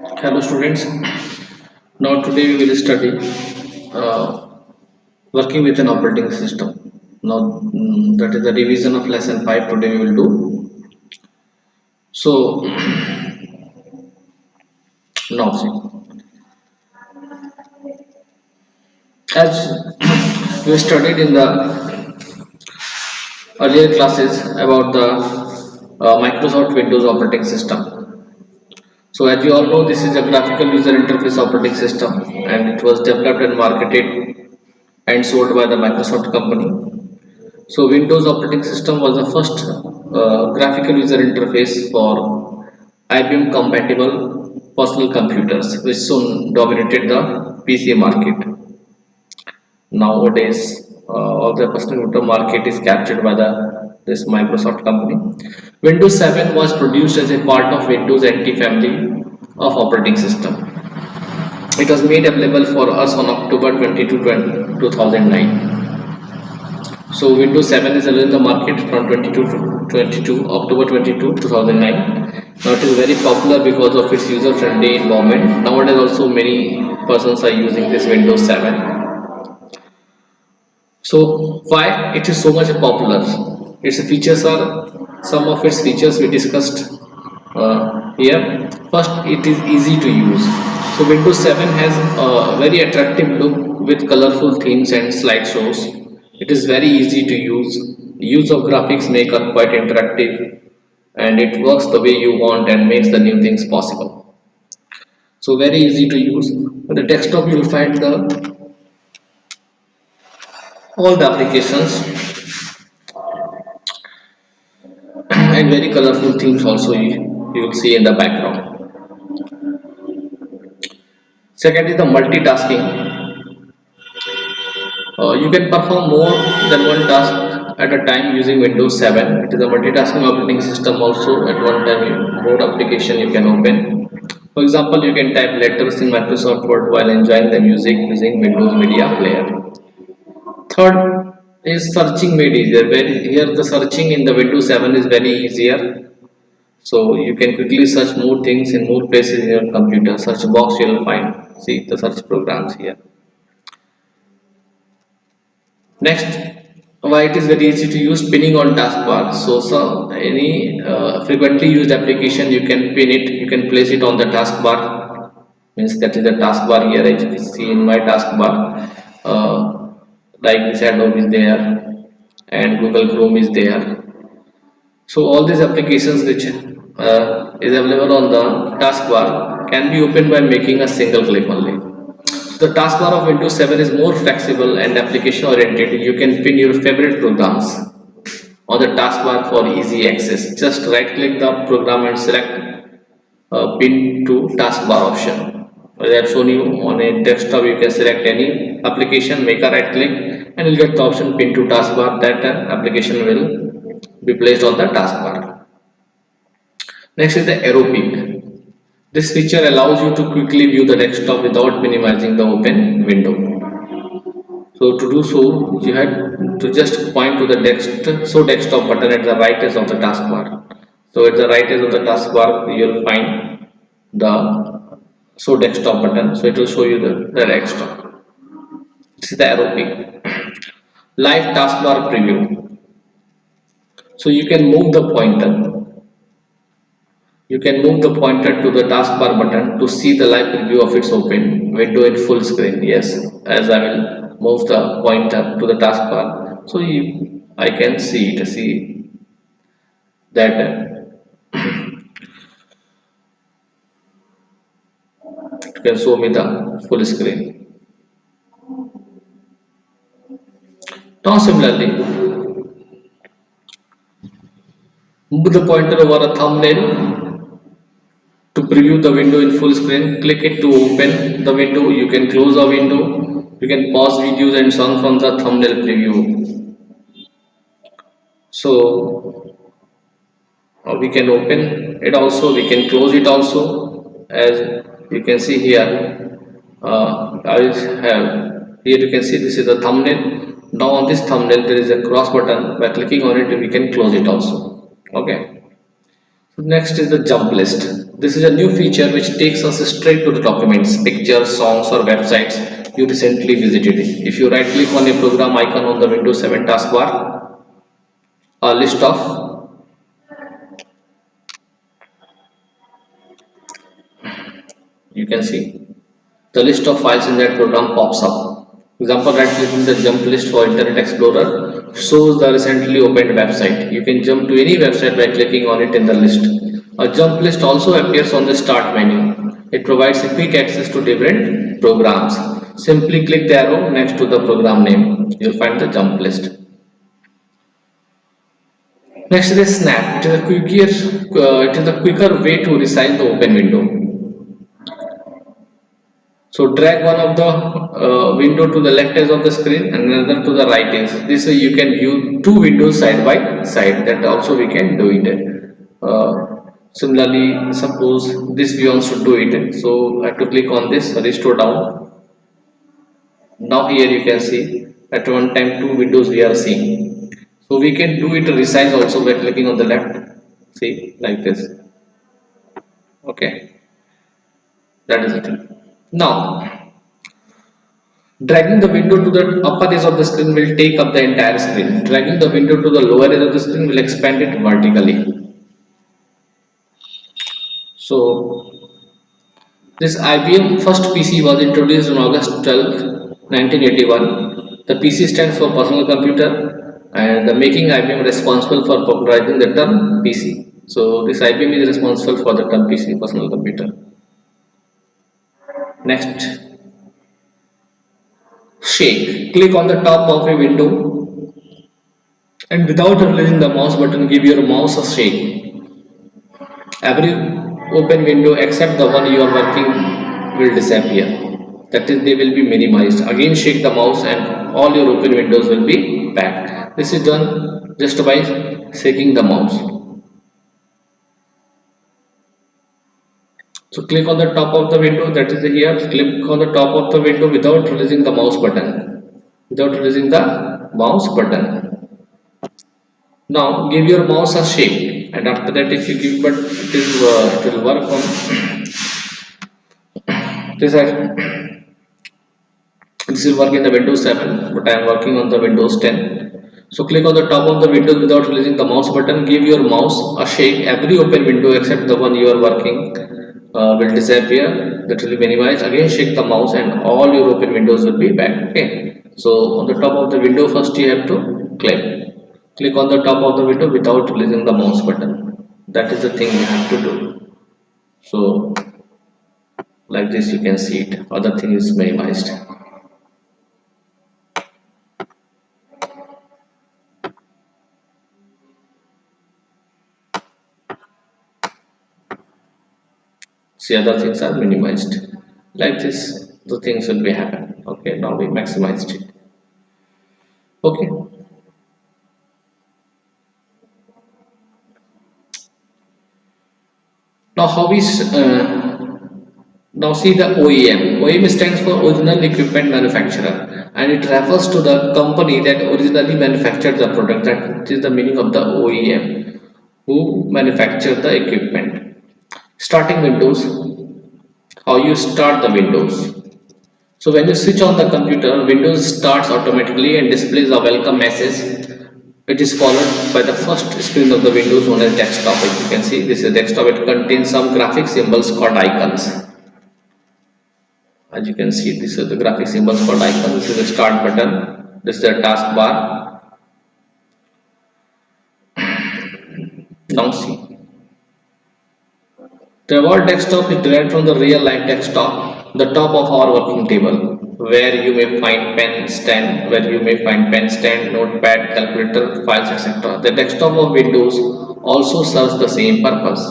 Hello students. Now today we will study working with an operating system. Now that is the revision of lesson 5 today we will do. So now see, as we studied in the earlier classes about the Microsoft Windows operating system. So as you all know, this is a graphical user interface operating system and it was developed and marketed and sold by the Microsoft company. So Windows operating system was the first graphical user interface for IBM compatible personal computers, which soon dominated the PC market. Nowadays, all the personal computer market is captured by the this Microsoft company. Windows 7 was produced as a part of Windows NT family of operating system. It was made available for us on October 2009. So Windows 7 is available in the market from 22 to 22 October 22 2009. Now it is very popular because of its user friendly environment. Nowadays also many persons are using this Windows 7. So why it is so much popular? Its features are some of its features we discussed here. First, it is easy to use. So Windows 7 has a very attractive look with colorful themes and slideshows. It is very easy to use. Use of graphics make it quite interactive and it works the way you want and makes the new things possible. So very easy to use. On the desktop you will find the all the applications and very colorful themes also you will see in the background. Second is the multitasking. You can perform more than one task at a time using Windows 7. It is a multitasking operating system also. At one time, more application you can open. For example, you can type letters in Microsoft Word while enjoying the music using Windows Media Player. Third is searching made easier. Where here the searching in the Windows 7 is very easier. So you can quickly search more things in more places in your computer. Search box you will find. See the search programs here. Next, why it is very easy to use pinning on taskbar. So any frequently used application you can pin it, you can place it on the taskbar. Means that is the taskbar here as you can see in my taskbar. Like this Adobe is there and Google Chrome is there. So all these applications which is available on the taskbar can be opened by making a single click only. The taskbar of Windows 7 is more flexible and application oriented. You can pin your favorite programs on the taskbar for easy access. Just right click the program and select pin to taskbar option. As I have shown you on a desktop, you can select any application, make a right click, and you'll get the option pin to taskbar. That application will be placed on the taskbar. Next is the arrow peak. This feature allows you to quickly view the desktop without minimizing the open window. So to do so, you have to just point to the desktop button at the right edge of the taskbar. So at the right edge of the taskbar, you will find the show desktop button. So it will show you the desktop. This is the arrow peak. Live taskbar preview. So you can move the pointer. You can move the pointer to the taskbar button to see the live preview of its open window in full screen. Yes, as I will move the pointer to the taskbar, so I can see it. See that it can show me the full screen. Now similarly, move the pointer over a thumbnail to preview the window in full screen. Click it to open the window. You can close the window. You can pause videos and songs from the thumbnail preview. So we can open it also, we can close it also. As you can see here, I have here you can see this is the thumbnail. Now on this thumbnail there is a cross button. By clicking on it we can close it also. Okay. Next is the jump list. This is a new feature which takes us straight to the documents, pictures, songs, or websites you recently visited. If you right click on a program icon on the Windows 7 taskbar, a list of you can see the list of files in that program pops up. Example, right clicking the jump list for Internet Explorer shows the recently opened website. You can jump to any website by clicking on it in the list. A jump list also appears on the start menu. It provides a quick access to different programs. Simply click the arrow next to the program name. You'll find the jump list. Next is Snap. It is a quicker way to resize the open window. So drag one of the window to the left edge of the screen and another to the right edge. This way you can view two windows side by side. That also we can do it. Similarly, suppose this view wants to do it. So I have to click on this, restore down. Now here you can see at one time two windows we are seeing. So we can do it resize also by clicking on the left. See, like this. Okay, that is it. Now, dragging the window to the upper edge of the screen will take up the entire screen. Dragging the window to the lower edge of the screen will expand it vertically. So, this IBM first PC was introduced on August 12, 1981. The PC stands for personal computer and the making IBM responsible for popularizing the term PC. So, this IBM is responsible for the term PC, personal computer. Next, shake. Click on the top of a window and without releasing the mouse button, give your mouse a shake. Every open window except the one you are working will disappear. That is, they will be minimized. Again, shake the mouse and all your open windows will be back. This is done just by shaking the mouse. So click on the top of the window, that is here. Click on the top of the window without releasing the mouse button. Without releasing the mouse button. Now give your mouse a shake, and after that, if you give, but it will work on this. This will work in the Windows 7, but I am working on the Windows 10. So click on the top of the window without releasing the mouse button. Give your mouse a shake. Every open window except the one you are working will disappear. That will be minimized. Again, shake the mouse, and all your open windows will be back. Okay. So on the top of the window, first you have to click on the top of the window without releasing the mouse button. That is the thing you have to do. So like this, you can see it. Other thing is minimized. See, other things are minimized. Like this, the things will be happen. Okay, now we maximized it. Okay. Now how we now see the OEM. OEM stands for original equipment manufacturer, and it refers to the company that originally manufactured the product. That is the meaning of the OEM, who manufactured the equipment. Starting Windows. How you start the Windows. So when you switch on the computer, Windows starts automatically and displays a welcome message. It is followed by the first screen of the Windows known as desktop. As you can see, this is desktop. It contains some graphic symbols called icons. As you can see, this is the graphic symbols called icons. This is the start button. This is the taskbar. Now see. The word desktop is derived from the real life desktop, the top of our working table, where you may find pen stand, notepad, calculator, files, etc. The desktop of Windows also serves the same purpose.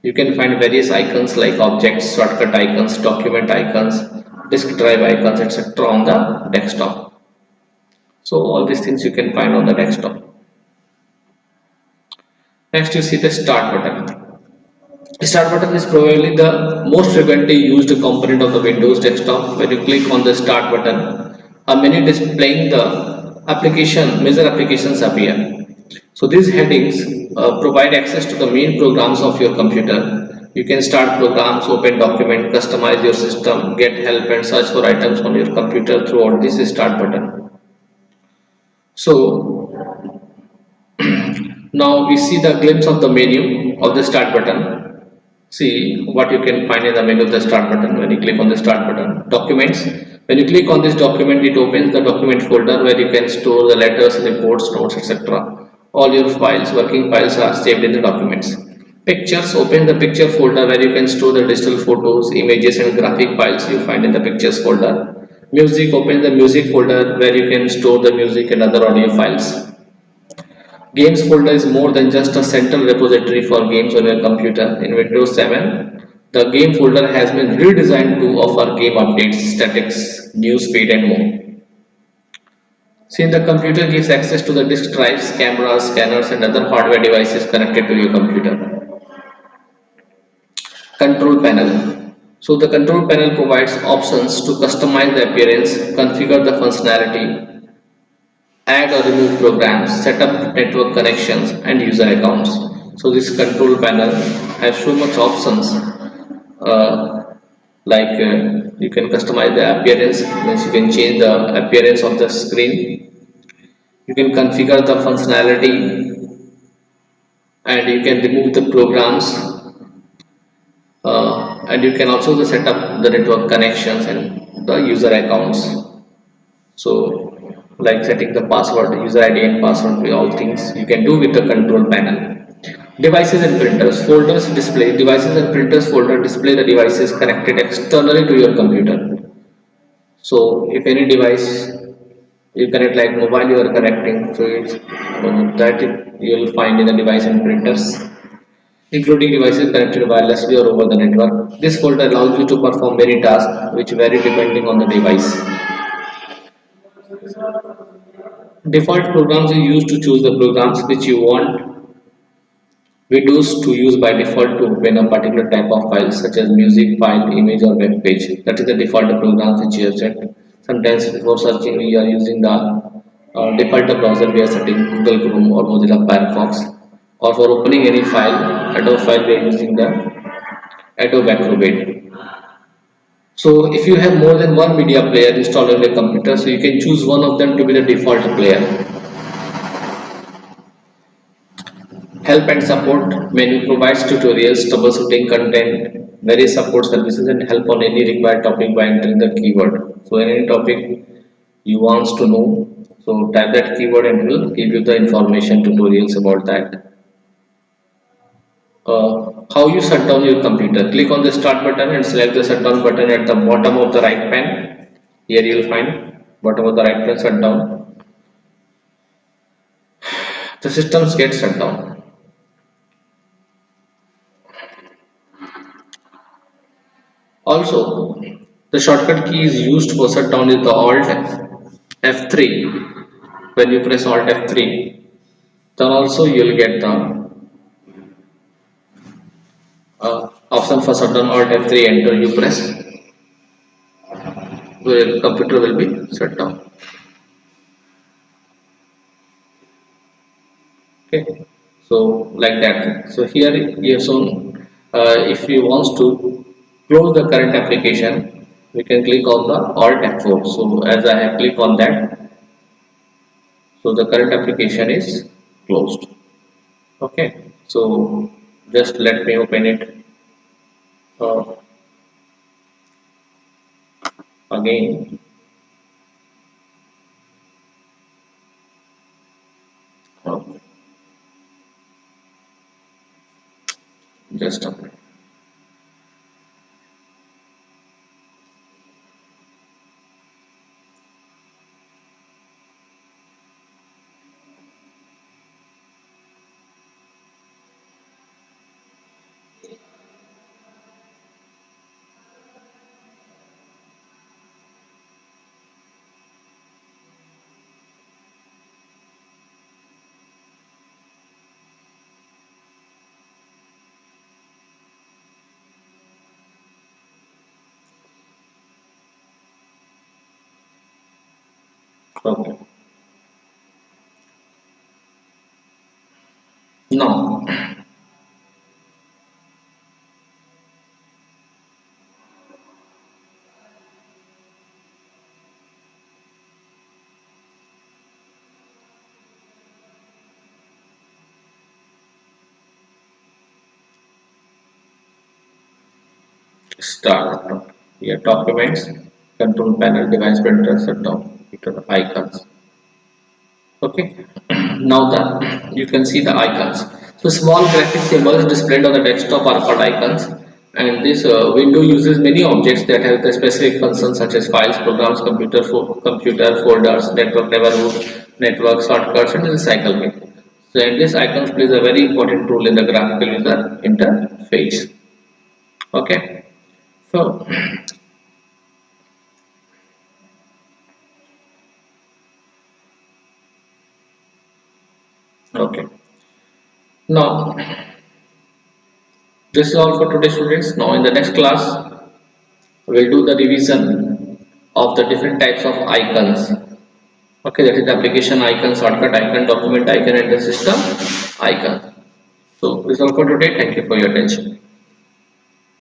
You can find various icons like objects, shortcut icons, document icons, disk drive icons, etc. on the desktop. So all these things you can find on the desktop. Next you see the start button. The start button is probably the most frequently used component of the Windows desktop. When you click on the start button, a menu displaying the major applications appear. So these headings provide access to the main programs of your computer. You can start programs, open document, customize your system, get help and search for items on your computer throughout this start button. So now we see the glimpse of the menu of the start button. See what you can find in the menu of the start button when you click on the start button. Documents. When you click on this document, it opens the document folder where you can store the letters, reports, notes, etc. All your files, working files are saved in the documents. Pictures. Open the picture folder where you can store the digital photos, images and graphic files you find in the pictures folder. Music. Open the music folder where you can store the music and other audio files. Games folder is more than just a central repository for games on your computer. In Windows 7, the game folder has been redesigned to offer game updates, statics, news feed and more. Since the computer gives access to the disk drives, cameras, scanners and other hardware devices connected to your computer. Control panel. So the control panel provides options to customize the appearance, configure the functionality, add or remove programs, set up network connections and user accounts. So this control panel has so much options you can customize the appearance, means you can change the appearance of the screen, you can configure the functionality and you can remove the programs and you can also set up the network connections and the user accounts. So like setting the password, user ID and password, all things you can do with the control panel. Devices and printers. Folders display. Devices and printers folder display the devices connected externally to your computer. So if any device you connect like mobile you are connecting, so it's that you will find in the device and printers, including devices connected wirelessly or over the network. This folder allows you to perform many tasks which vary depending on the device. Default programs you use to choose the programs which you want Windows to use by default to open a particular type of file such as music file, image or web page. That is the default programs which you have set. Sometimes before searching we are using the default browser we are setting Google Chrome or Mozilla Firefox, or for opening any file, Adobe file we are using the Adobe Acrobat. So if you have more than one media player installed on your computer, so you can choose one of them to be the default player. Help and support menu provides tutorials, troubleshooting content, various support services and help on any required topic by entering the keyword. So any topic you want to know, so type that keyword and it will give you the information tutorials about that. How you shut down your computer. Click on the start button and select the shutdown button at the bottom of the right pane. Here you will find bottom of the right pane shut down. The systems get shut down. Also, the shortcut key is used for shutdown is the Alt F3. When you press Alt F3, then also you will get the option for shutdown. Alt F3 enter you press, the computer will be shut down. Okay, so like that. So here you have shown if you want to close the current application, we can click on the Alt F4. So as I have clicked on that, so the current application is closed. Okay, so just let me open it uh, again. Okay, just a minute. Okay, start. Here documents, control panel, device printer, shutdown, icons. Okay. Now that you can see the icons, so small graphic symbols displayed on the desktop are called icons, and this window uses many objects that have the specific functions such as files, programs, computer folders, network neighborhood, network shortcuts, and recycle bin. So and this icons plays a very important role in the graphical user interface. Okay. So okay, now this is all for today, students. Now in the next class we'll do the revision of the different types of icons. Okay, that is application icon, shortcut icon, document icon, and the system icon. So this is all for today. Thank you for your attention.